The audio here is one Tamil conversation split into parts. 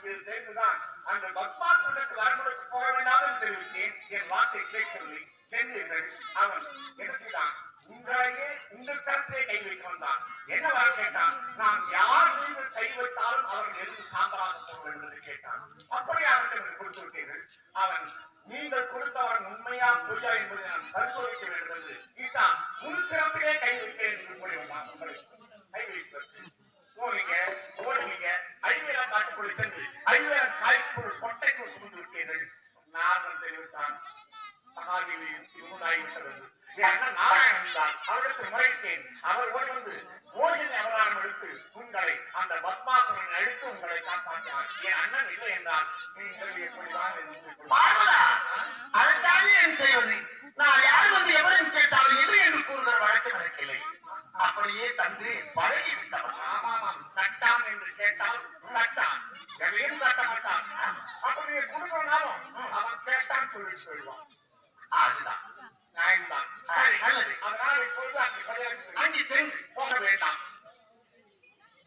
இது தெரிந்துதான் அந்த பத்மாசுரனுக்கு வரமுறைக்கு போக வேண்டாம் என்று தெரிவித்தேன். என் வார்த்தை கேட்கவில்லை. சென்றீர்கள். அவன் என்ன செய்தான்? உங்களையே உங்கள் தரப்பே கை வைக்க வந்தான். என்ன வர கேட்டான்? நாம் யார் மீது கை வைத்தாலும் அவர்கள் எதிர்த்து சாம்பலாக போக வேண்டும் என்று கேட்டான். அப்படி அவர்கள் கொடுத்து விட்டீர்கள். அவன் நீங்கள் கொடுத்தவன் உண்மையா பொய்யா என்பதை நான் பரிசோதிக்க வேண்டும் என்று ஈசா உன் சிறப்பிலே கை வைத்தேன் என்று கூறி வந்தான். உங்களை கை வைப்பதற்கு போனீங்க ஓடுவீங்க. ஐவேல காட்டுக்குள் சென்று ஐவேல காய்க்குள் கொட்டைக்குள் சுமந்து விட்டீர்கள். நான் தெரிவித்தான். சகாதேவியும் திருமுதாகிவிட்டது. என் அண்ணன் நாராயணன் தான். அவருக்கு முறைத்தேன். அவர் ஓடி வந்து மோகினி அவதாரம் எடுத்து உங்களை அந்த பத்மாசுரன் அழித்து உங்களை காப்பாற்றினார். என் அண்ணன் இல்லை என்றால் நீங்கள் எப்படிதான் அதற்காக என் செய்வது. நான் யார் வந்து எவரும் கேட்டாலும் இல்லை என்று கூறுகிற வழக்கம் எனக்கில்லை. அப்படியே தந்து பழகி விட்டவன். ஆமாம், தட்டான் என்று கேட்டால் தட்டான், எதையும் தட்ட மாட்டான். அப்படியே கொடுக்கனாலும் அவன் கேட்டான் சொல்லிட்டு சொல்லுவான். அதுதான் நியாயம்தான். சரி, நல்லது. அதனால் இப்பொழுது அங்கே சென்று போக வேண்டாம்.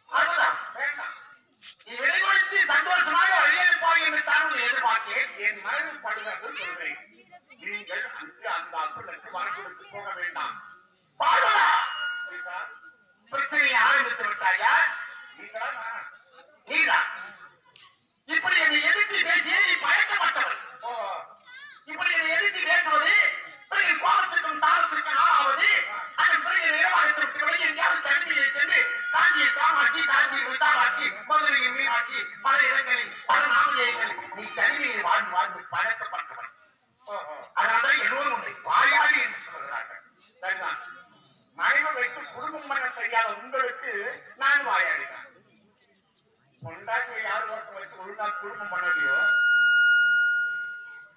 அதுதான் வேண்டாம். நீ விலை கொடுத்து சந்தோஷமாக வெளியேற்பாய் என்று தான் எதிர்பார்த்தேன். என் மனதில் படுகிறது சொல்கிறேன். நீங்கள் அங்கு அந்த அசுரனுக்கு வரம் கொடுத்து போக வேண்டாம். பார்வதா, பிரச்சனையை ஆரம்பித்து விட்டாயா? நீதான் இப்படி என்னை எதிர்த்து பேசிய நீ பயக்கப்பட்டவள். இப்படி என்னை எதிர்த்து பேசுவது பிறகு கோபத்திற்கும் தாளத்திற்கும் ஆளாவது. அதன் பிறகு இரவாகத்திற்கு எங்கேயாவது தனிமையை சென்று காஞ்சியை காமாட்சி, காஞ்சியை விட்டாளாக்கி, மதுரையை மீனாட்சி, பல இடங்களில் பல நாமதேயங்களில் நீ தனிமையை வாழ்ந்து வாழ்ந்து பழக்கப்பட்டவன். அதனால்தான் எல்லோரும் உன்னை வாயாடி என்று சொல்கிறார்கள். சரிதான். மனைவி வைத்து குடும்பம் பண்ண தெரியாத உங்களுக்கு நான் வாயாடினேன். கொண்டாட்டியை யார் வருஷம் வச்சு ஒரு நாள் குடும்பம் பண்ணலையோ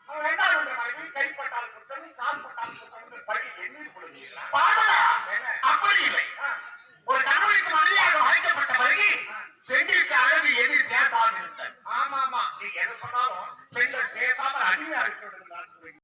அவன் 2வது மனைவி கைப்பட்ட